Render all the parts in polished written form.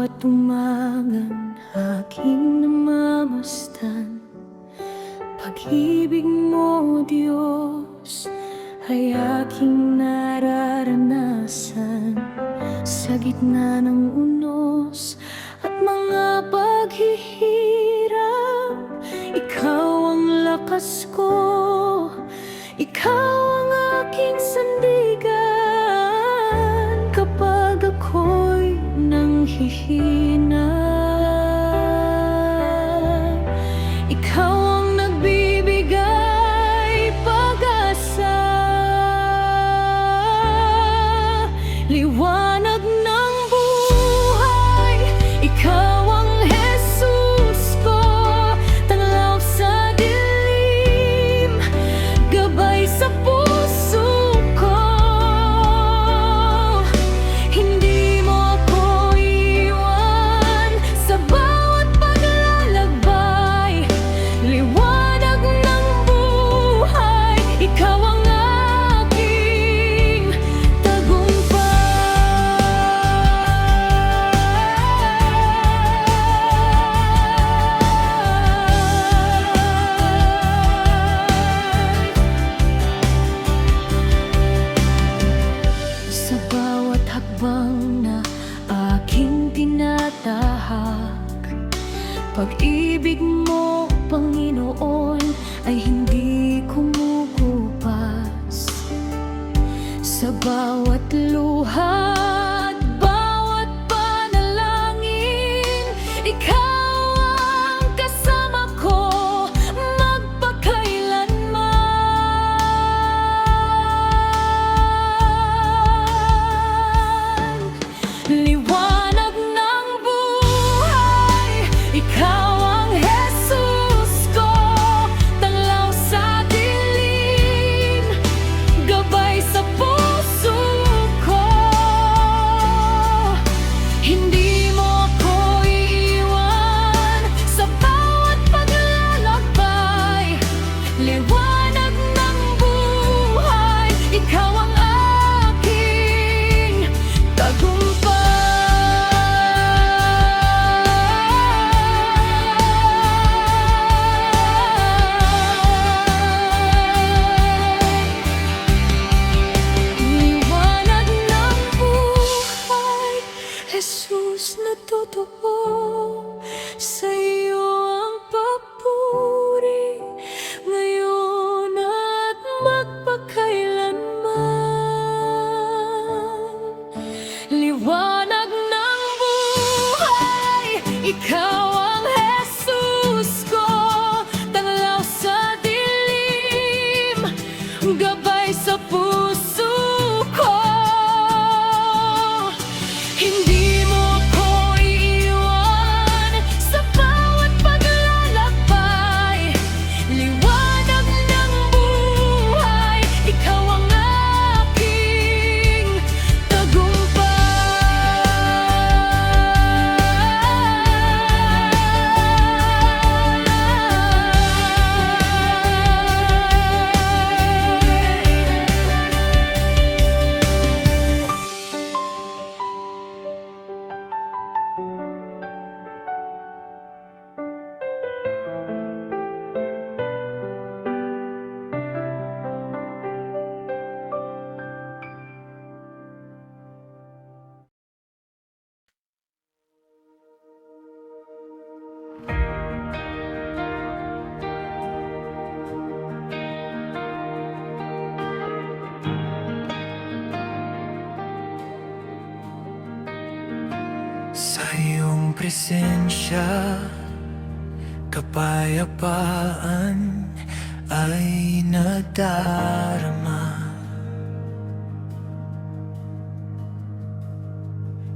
bawat umagang aking namamastan, pag-ibig mo, Diyos, ay aking nararanasan. Sa gitna ng unos at mga paghihirap, ikaw ang lakas ko, ikaw ang aking sandigan kapag ako'y nanghihina. Ikaw ang nagbibigay pag-asa, liwanag ng buhay. Ikaw ang Jesus ko, tanglaw sa dilim, gabay sa puso ko. Hindi mo ako iwan sa bawat paglalakbay, liwanag ng buhay. Ikaw ang aking sa bawat hakbang na aking tinatahak, pag-ibig mo, Panginoon, ay hindi kumukupas. Sa bawat luha at bawat panalangin, ikaw ang kasama ko magpakailanman. Liwanag ng buhay, ikaw ang Jesus ko, tanglaw sa dilim, gabay sa puso ko. Hindi mo ako iiwan sa bawat paglalakbay, liwanag ng buhay. Ikaw ang aking tagumpay. Liwanag ng buhay, Jesus na totoo, sa iyo ang papuri, ngayon at magpakailanman. Liwanag ng buhay, ikaw ang Jesus ko, tanglaw sa dilim, gabay sa puso ko. Hindi mo ko iiwan sa bawat paglalakbay, liwanag ng buhay. Ikaw ang aking Sa iyong presensya, kapayapaan ay nadarama.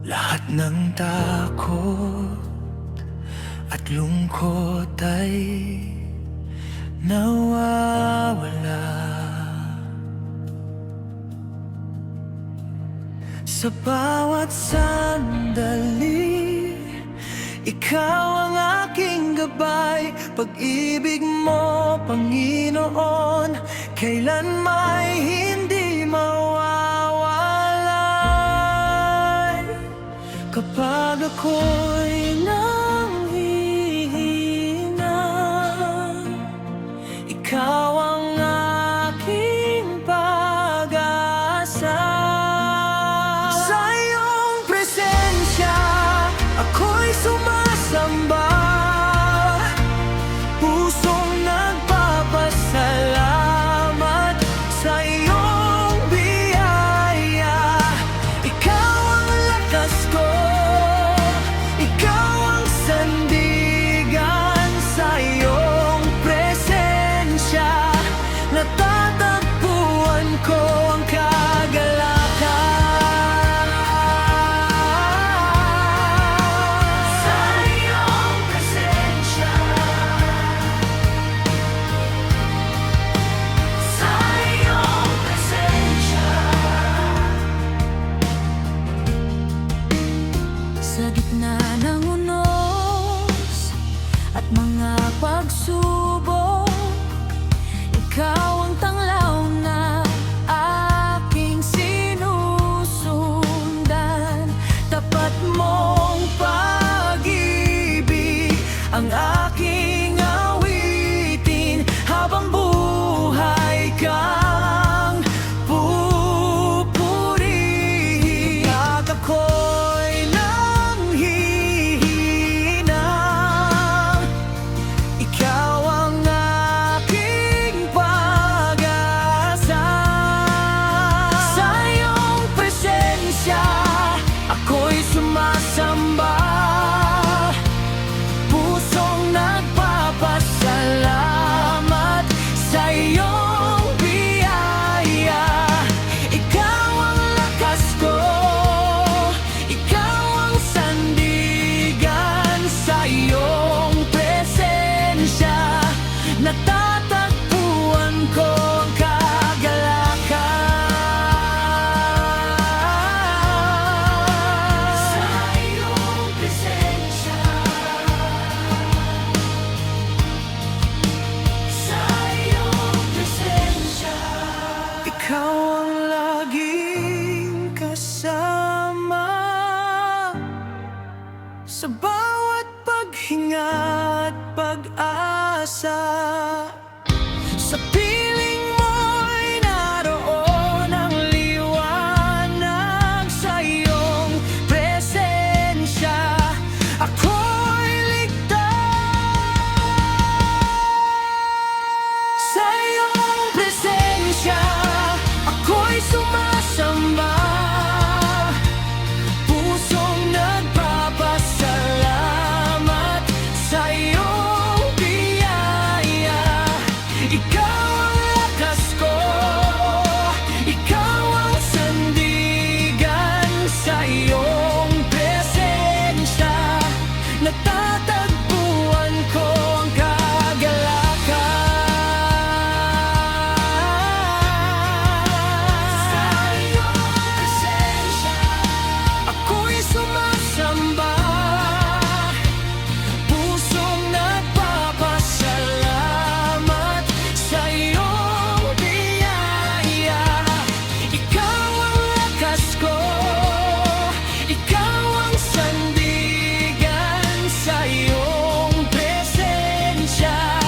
Lahat ng takot at lungkot ay nawawala. Sa bawat sandali, ikaw ang aking gabay. Pag-ibig mo, Panginoon, kailan may hindi mawawala. Kapag ako'y nanghihina, ikaw ang aking pag-asa. Sa iyong presensya, ako'y sumasamba, pusong nagpapasalamat sa iyong biyaya. Ikaw ang lakas ko, ikaw ang sandigan. Sa iyong presensya, natatagpuan ko ang kagalakan. Sa iyong presensya, sa iyong presensya, sa gitna ng unos at mga pagsubok, ikaw ang tanglaw na aking sinusundan. Tapat mong pag-ibig ang aking awitin, habang buhay kang pupurihin. Kapag ako'y nanghihina, ikaw ang aking pag-asa. Sa iyong presensya, ako'y sumasamba, pusong nagpapasalamat sa iyong biyaya. Ikaw ang lakas ko, ikaw ang sandigan. Sa iyong presensya, natatagpuan ko ang kagalakan. Sa iyong presensya, sa iyong presensya, ikaw ang laging kasama sa bawat paghinga at pag-asa. Sa piling mo'y naroon ang liwanag. Sa iyong presensya, ako'y ligtas. Sa iyong presensya, ako'y sumasamba, pusong nagpapasalamat sa iyong biyaya. Ikaw ang lakas ko, ikaw ang sandigan. Sa iyong presensya, natatagpuan ko ang kagalakan. Sa iyong presensya, ako'y sumasamba, pusong nagpapasalamat sa iyong biyaya. Ikaw ang lakas ko, ikaw ang sandigan. Sa iyong presensya,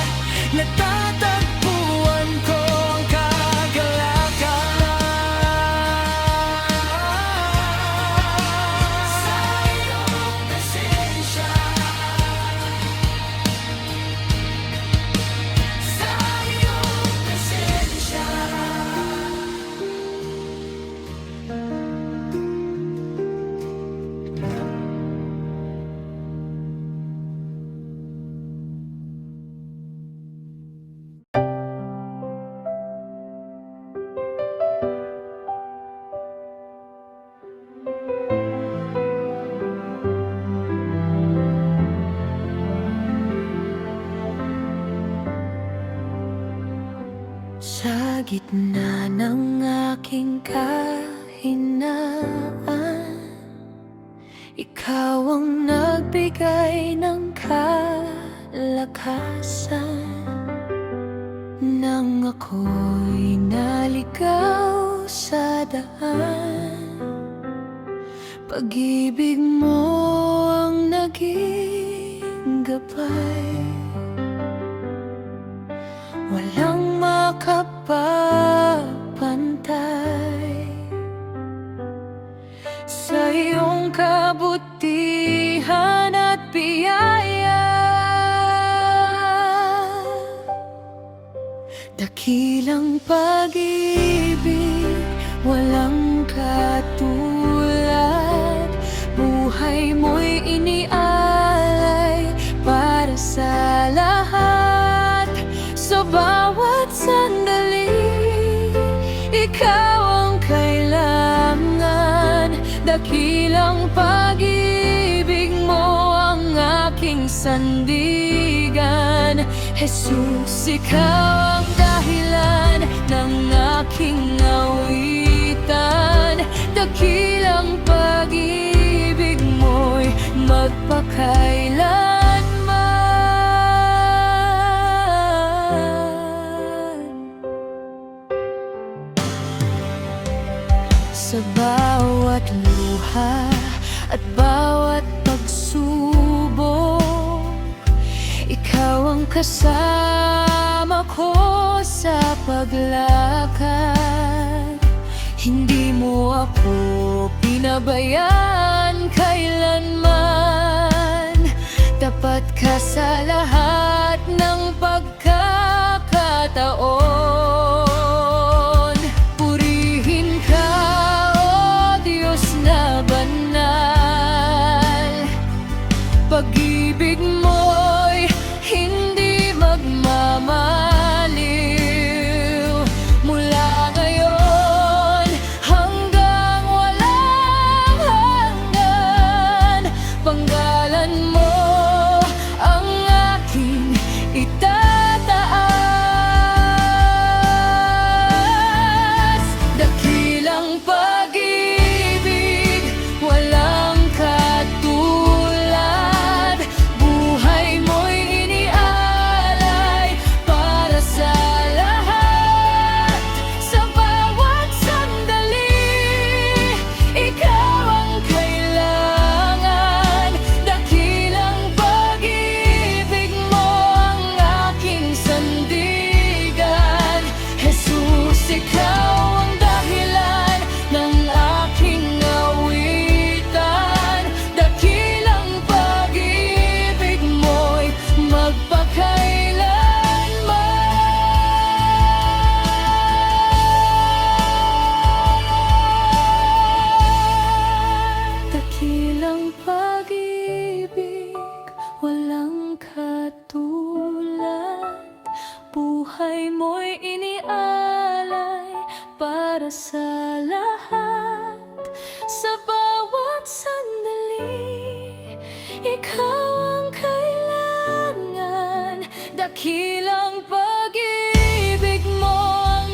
natatagpuan ko ang kagalakan. Sa iyong presensya, sa iyong presensya. Sa gitna ng aking kahinaan, ikaw ang nagbigay ng kalakasan. Nang ako'y naligaw sa daan, Pag-ibig mo ang naging gabay, walang makapagpantay sa iyong kabutihan at biyaya. Dakilang pag-ibig, walang katulad. Buhay mo'y inialay para sa lahat. Sa bawat sandali, ikaw ang kailangan. Dakilang pag-ibig mo ang aking sandigan. Jesus, ikaw ang dahilan ng aking awitan. Dakilang pag-ibig mo'y magpakailanman. Sa bawat luha at bawat pagsubok, ikaw ang kasama ko sa paglakad. Hindi mo ako pinabayaan kailanman. Tapat ka sa lahat ng pagkakataon. Purihin ka, O Diyos na banal. Pag-ibig mo'y hindi magmamaliw. Mula ngayon hanggang walang hanggan, panggalan mo ang aking itataas. Dakilang pag-ibig, walang katulad. Buhay mo'y inialay para sa lahat. Sa bawat sandali, ikaw ang kailangan. Dakilang pag-ibig mo ang aking sandigan. Jesus, ikaw ang dahilan ng aking awitan. Dakilang pag-ibig mo'y magpakailanman. Dakilang pag-ibig, walang katulad. Buhay mo'y inialay para sa lahat. Sa bawat sandali, ikaw ang kailangan. Dakilang pag-ibig mo ang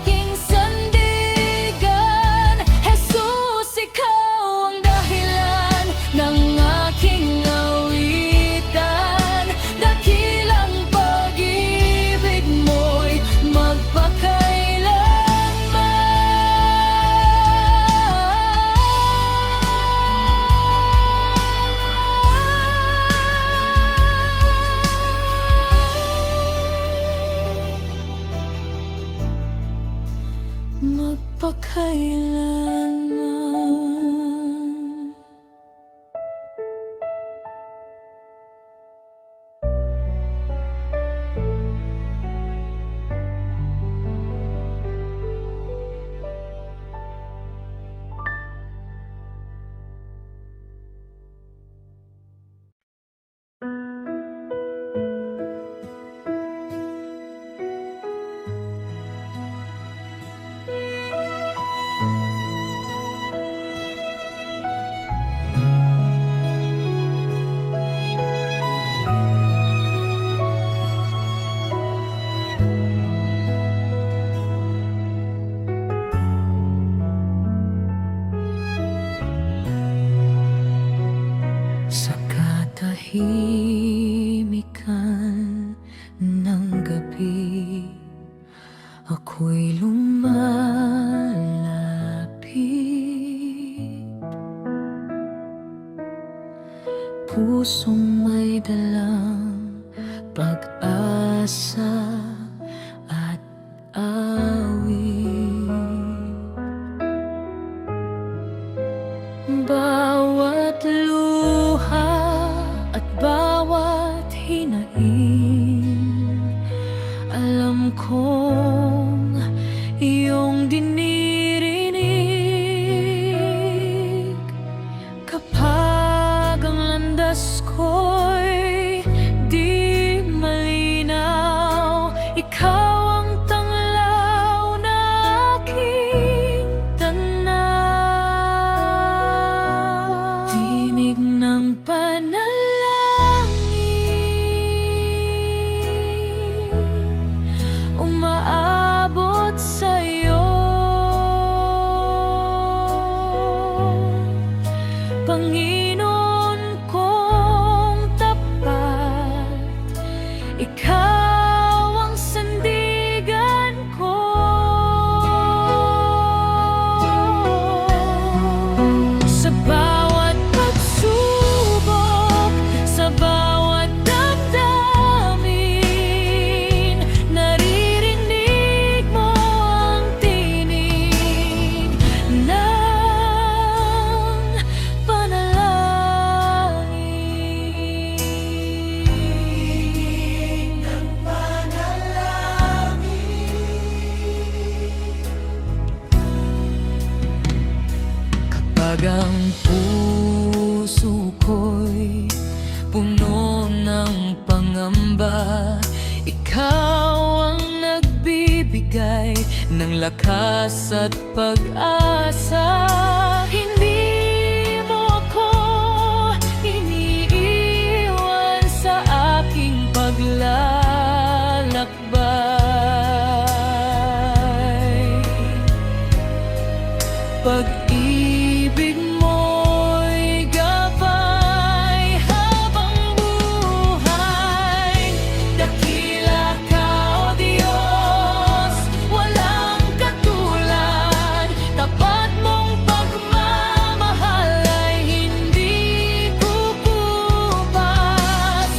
aking sandigan. Jesus, ikaw ang dahilan ng aking awitan. Dakilang pag-ibig mo'y magpakailanman. Sa katahimikan ng gabi, ako'y lumalapit. pusong may dalang pag-asa at awit. Bawat luha at bawat hinaing, alam kong iyong dinirinig. Kapag ang landas ko'y di malinaw, ikaw ang tanglaw na aking tanaw. Tinig ng panalangin, umaabot sa'yo. Panginoon kong tapat, ikaw ang sandigan ko. Sa bawat pagsubok, sa bawat damdamin, naririnig mo ang tinig ng kapag ang puso ko'y puno ng pangamba, ikaw ang nagbibigay ng lakas at pag-asa. Hindi mo ako iniiwan sa aking paglalakbay. Pag-ibig mo'y gabay habang buhay. Dakila ka, O Diyos, walang katulad. Tapat mong pagmamahal ay hindi kukupas.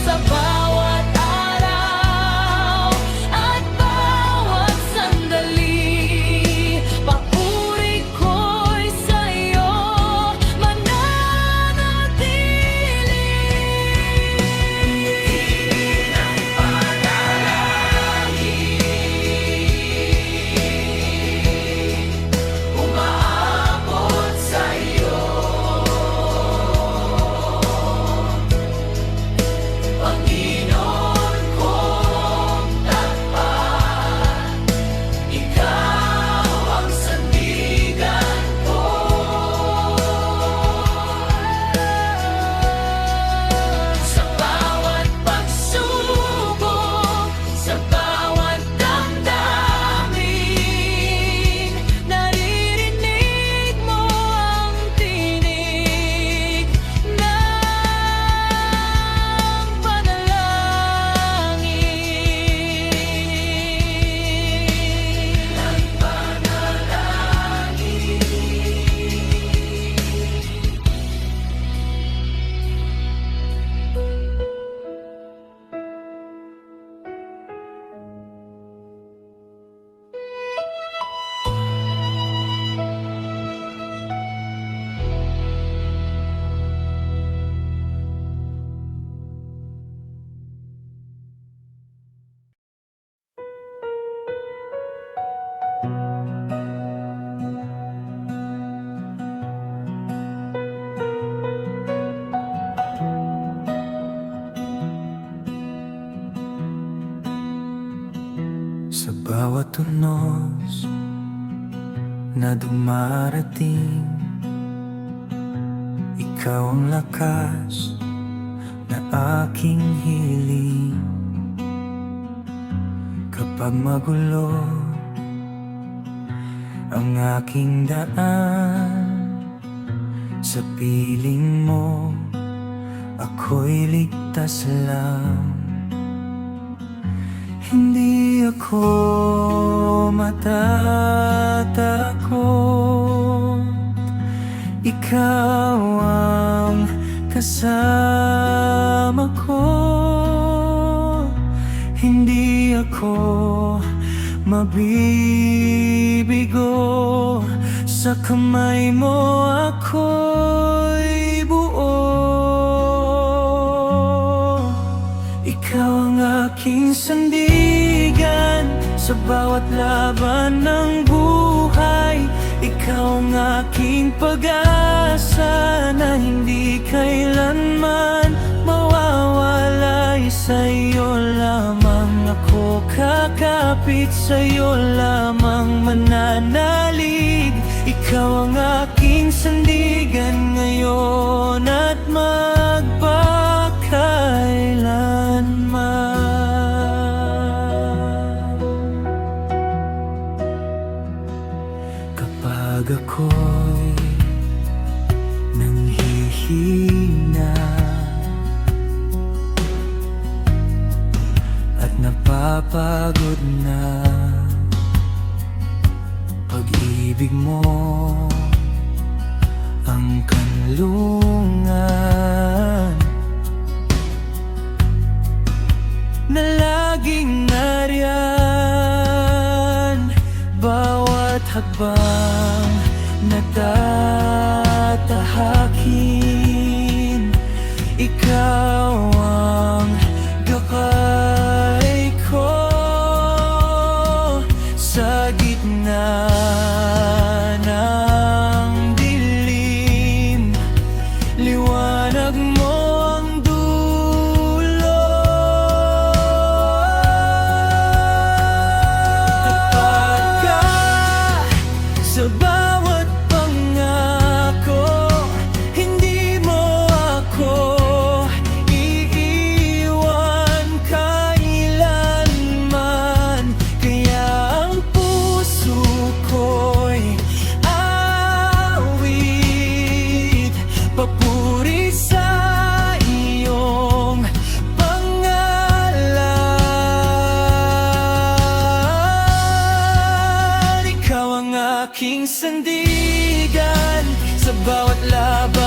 Sa bawat araw at bawat sandali, papuri ko'y sa'yo mananatili. Tinig ng panalangin, umaabot sa'yo. Panginoon kong tapat, ikaw ang sandigan ko. Sa bawat pagsubok, sa bawat damdamin, naririnig mo ang tinig ng Sa bawat tunos na dumarating, ikaw ang lakas na aking hiling. Kapag magulo ang aking daan, sa piling mo ako'y ligtas lang. Hindi ako matatakot, ikaw ang kasama kasama ko. Hindi ako mabibigo, sa kamay mo ako'y buo. Ikaw ang aking sandigan sa bawat laban ng buhay. Ikaw ang aking pag-asa na hindi kailanman mawawalay. Sa'yo lamang ako kakapit, sa'yo lamang mananalig. Ikaw ang aking sandigan ngayon at magpakailanman. Kapag ako'y nanghihina at napapagod na, pag-ibig mo ang kanlungan na laging nariyan. Bawat hakbang na tatahakin, ikaw ang gabay ko. Sa gitna ng dilim, liwanag mo ang dulot. Tapat ka sa bawat pangako, hindi mo ako iiwan kailanman. Kaya ang puso ko'y awit, papuri sa iyong pangalan. Ikaw ang aking sandigan sa bawat laban